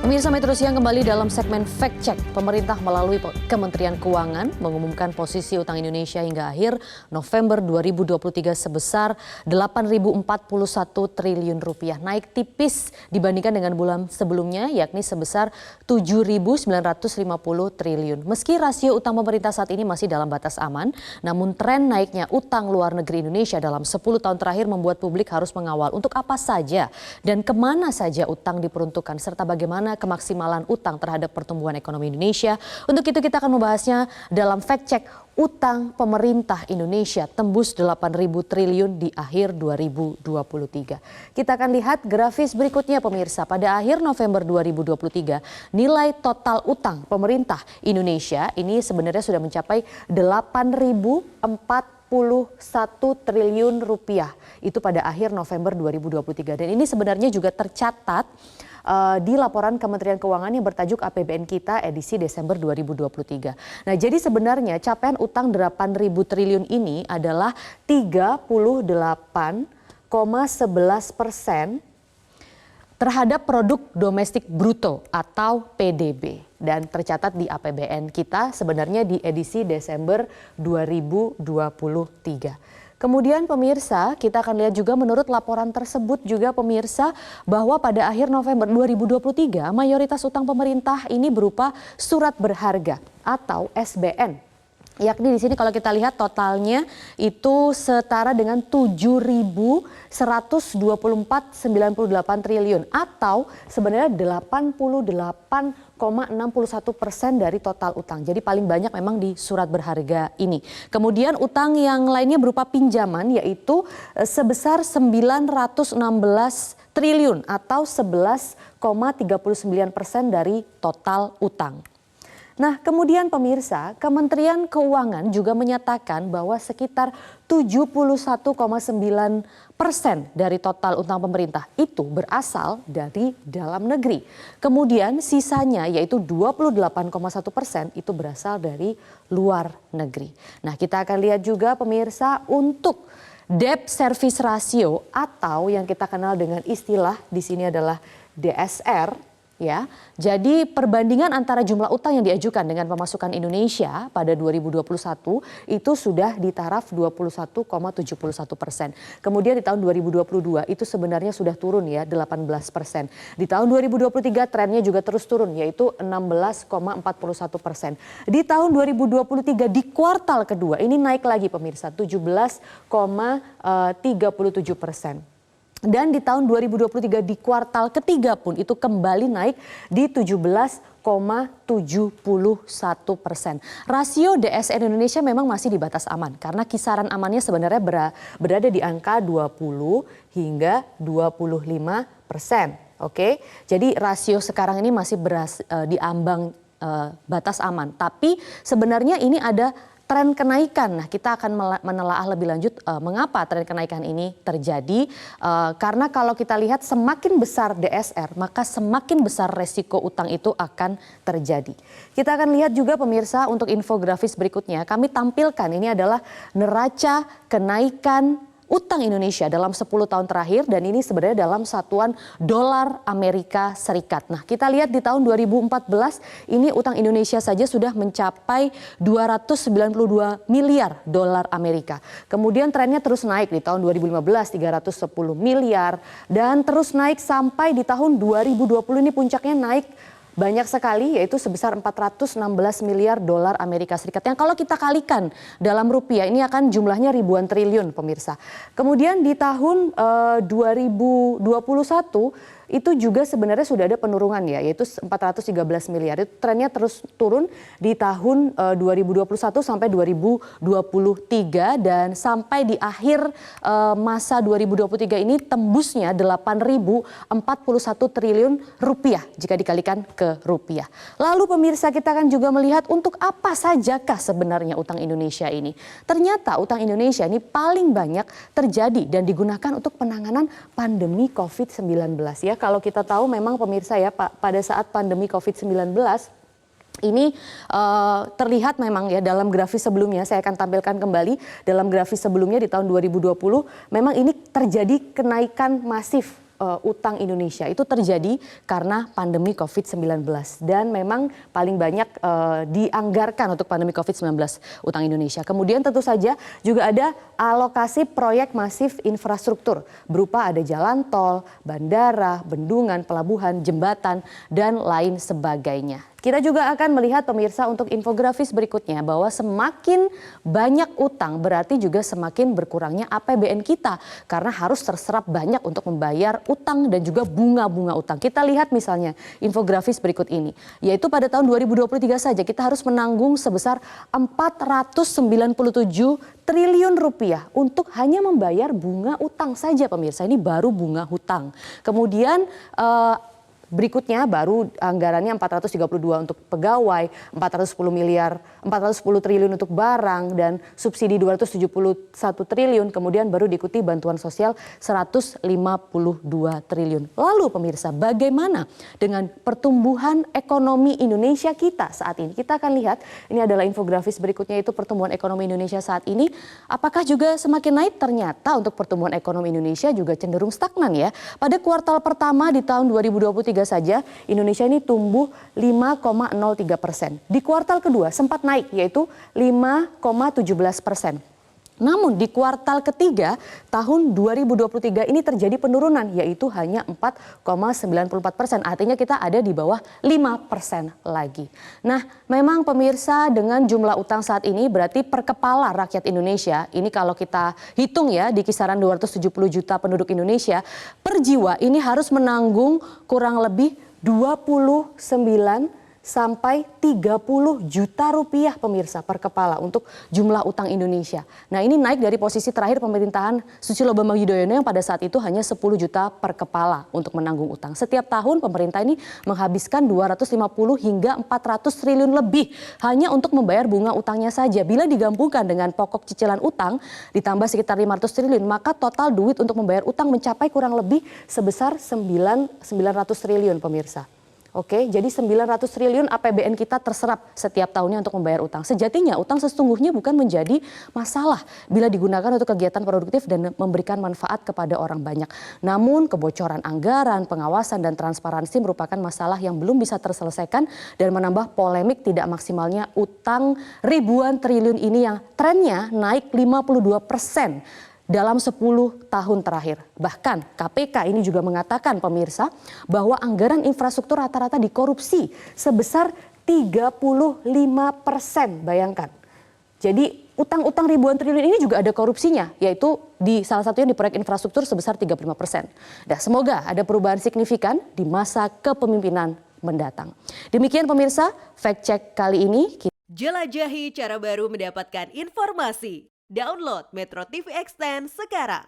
Pemirsa Metro Siang kembali dalam segmen Fact Check. Pemerintah melalui Kementerian Keuangan mengumumkan posisi utang Indonesia hingga akhir November 2023 sebesar 8.041 triliun rupiah. Naik tipis dibandingkan dengan bulan sebelumnya, yakni sebesar 7.950 triliun. Meski rasio utang pemerintah saat ini masih dalam batas aman, namun tren naiknya utang luar negeri Indonesia dalam 10 tahun terakhir membuat publik harus mengawal untuk apa saja dan kemana saja utang diperuntukkan, serta bagaimana kemaksimalan utang terhadap pertumbuhan ekonomi Indonesia. Untuk itu kita akan membahasnya dalam Fact Check. Utang pemerintah Indonesia tembus 8.000 triliun di akhir 2023. Kita akan lihat grafis berikutnya pemirsa. Pada akhir November 2023, nilai total utang pemerintah Indonesia ini sebenarnya sudah mencapai 8.041 triliun rupiah. Itu pada akhir November 2023. Dan ini sebenarnya juga tercatat di laporan Kementerian Keuangan yang bertajuk APBN Kita edisi Desember 2023. Nah, jadi sebenarnya capaian utang 8.000 triliun ini adalah 38,11% terhadap produk domestik bruto atau PDB. Dan tercatat di APBN Kita sebenarnya di edisi Desember 2023. Kemudian pemirsa, kita akan lihat juga menurut laporan tersebut juga pemirsa bahwa pada akhir November 2023 mayoritas utang pemerintah ini berupa surat berharga atau SBN. Yakni di sini kalau kita lihat totalnya itu setara dengan 7.124,98 triliun atau sebenarnya 88,61% dari total utang. Jadi paling banyak memang di surat berharga ini. Kemudian utang yang lainnya berupa pinjaman yaitu sebesar 916 triliun atau 11,39% dari total utang. Nah, kemudian pemirsa, Kementerian Keuangan juga menyatakan bahwa sekitar 71,9% dari total utang pemerintah itu berasal dari dalam negeri. Kemudian sisanya yaitu 28,1% itu berasal dari luar negeri. Nah, kita akan lihat juga pemirsa untuk debt service ratio atau yang kita kenal dengan istilah di sini adalah DSR. Ya, jadi perbandingan antara jumlah utang yang diajukan dengan pemasukan Indonesia pada 2021 itu sudah di taraf 21,71%. Kemudian di tahun 2022 itu sebenarnya sudah turun ya 18%. Di tahun 2023 trennya juga terus turun yaitu 16,41%. Di tahun 2023 di kuartal kedua ini naik lagi pemirsa 17,37%. Dan di tahun 2023 di kuartal ketiga pun itu kembali naik di 17,71%. Rasio DSR Indonesia memang masih di batas aman karena kisaran amannya sebenarnya berada di angka 20 hingga 25%. Oke, jadi rasio sekarang ini masih di ambang batas aman. Tapi sebenarnya ini ada tren kenaikan. Nah, kita akan menelaah lebih lanjut mengapa tren kenaikan ini terjadi. Karena kalau kita lihat semakin besar DSR, maka semakin besar resiko utang itu akan terjadi. Kita akan lihat juga pemirsa untuk infografis berikutnya. Kami tampilkan ini adalah neraca kenaikan utang Indonesia dalam 10 tahun terakhir dan ini sebenarnya dalam satuan dolar Amerika Serikat. Nah, kita lihat di tahun 2014 ini utang Indonesia saja sudah mencapai 292 miliar dolar Amerika. Kemudian trennya terus naik di tahun 2015 310 miliar dan terus naik sampai di tahun 2020 ini puncaknya naik banyak sekali yaitu sebesar 416 miliar dolar Amerika Serikat. Yang kalau kita kalikan dalam rupiah ini akan jumlahnya ribuan triliun pemirsa. Kemudian di tahun 2021 itu juga sebenarnya sudah ada penurunan ya yaitu 413 miliar. Itu trennya terus turun di tahun 2021 sampai 2023 dan sampai di akhir masa 2023 ini tembusnya 8.041 triliun rupiah jika dikalikan ke rupiah. Lalu pemirsa kita akan juga melihat untuk apa sajakah sebenarnya utang Indonesia ini. Ternyata utang Indonesia ini paling banyak terjadi dan digunakan untuk penanganan pandemi COVID-19 ya. Kalau kita tahu memang pemirsa ya pada saat pandemi COVID-19 ini terlihat memang ya dalam grafis sebelumnya, saya akan tampilkan kembali dalam grafis sebelumnya di tahun 2020 memang ini terjadi kenaikan masif utang Indonesia itu terjadi karena pandemi COVID-19 dan memang paling banyak dianggarkan untuk pandemi COVID-19 utang Indonesia. Kemudian tentu saja juga ada alokasi proyek masif infrastruktur berupa ada jalan tol, bandara, bendungan, pelabuhan, jembatan dan lain sebagainya. Kita juga akan melihat pemirsa untuk infografis berikutnya bahwa semakin banyak utang berarti juga semakin berkurangnya APBN kita karena harus terserap banyak untuk membayar utang dan juga bunga-bunga utang. Kita lihat misalnya infografis berikut ini, yaitu pada tahun 2023 saja kita harus menanggung sebesar 497 triliun rupiah untuk hanya membayar bunga utang saja pemirsa. Ini baru bunga hutang. Kemudian berikutnya baru anggarannya 432 untuk pegawai, 410 triliun untuk barang dan subsidi 271 triliun, kemudian baru diikuti bantuan sosial 152 triliun. Lalu pemirsa, bagaimana dengan pertumbuhan ekonomi Indonesia kita saat ini? Kita akan lihat, ini adalah infografis berikutnya itu pertumbuhan ekonomi Indonesia saat ini. Apakah juga semakin naik? Ternyata untuk pertumbuhan ekonomi Indonesia juga cenderung stagnan ya. Pada kuartal pertama di tahun 2023 saja Indonesia ini tumbuh 5,03%. Di kuartal kedua sempat naik yaitu 5,17%. Namun di kuartal ketiga tahun 2023 ini terjadi penurunan yaitu hanya 4,94%. Artinya kita ada di bawah 5% lagi. Nah memang pemirsa dengan jumlah utang saat ini berarti per kepala rakyat Indonesia. Ini kalau kita hitung ya di kisaran 270 juta penduduk Indonesia. Per jiwa ini harus menanggung kurang lebih 29 sampai 30 juta rupiah pemirsa per kepala untuk jumlah utang Indonesia. Nah ini naik dari posisi terakhir pemerintahan Susilo Bambang Yudhoyono yang pada saat itu hanya 10 juta per kepala untuk menanggung utang. Setiap tahun pemerintah ini menghabiskan 250 hingga 400 triliun lebih hanya untuk membayar bunga utangnya saja. Bila digabungkan dengan pokok cicilan utang ditambah sekitar 500 triliun maka total duit untuk membayar utang mencapai kurang lebih sebesar 900 triliun pemirsa. Oke, jadi 900 triliun APBN kita terserap setiap tahunnya untuk membayar utang. Sejatinya utang sesungguhnya bukan menjadi masalah bila digunakan untuk kegiatan produktif dan memberikan manfaat kepada orang banyak. Namun kebocoran anggaran, pengawasan dan transparansi merupakan masalah yang belum bisa terselesaikan dan menambah polemik tidak maksimalnya utang ribuan triliun ini yang trennya naik 52% dalam 10 tahun terakhir. Bahkan KPK ini juga mengatakan pemirsa bahwa anggaran infrastruktur rata-rata dikorupsi sebesar 35%. Bayangkan. Jadi utang-utang ribuan triliun ini juga ada korupsinya, yaitu di salah satunya di proyek infrastruktur sebesar 35%. Dan semoga ada perubahan signifikan di masa kepemimpinan mendatang. Demikian pemirsa, fact check kali ini. Jelajahi cara baru mendapatkan informasi. Download Metro TV Extend sekarang.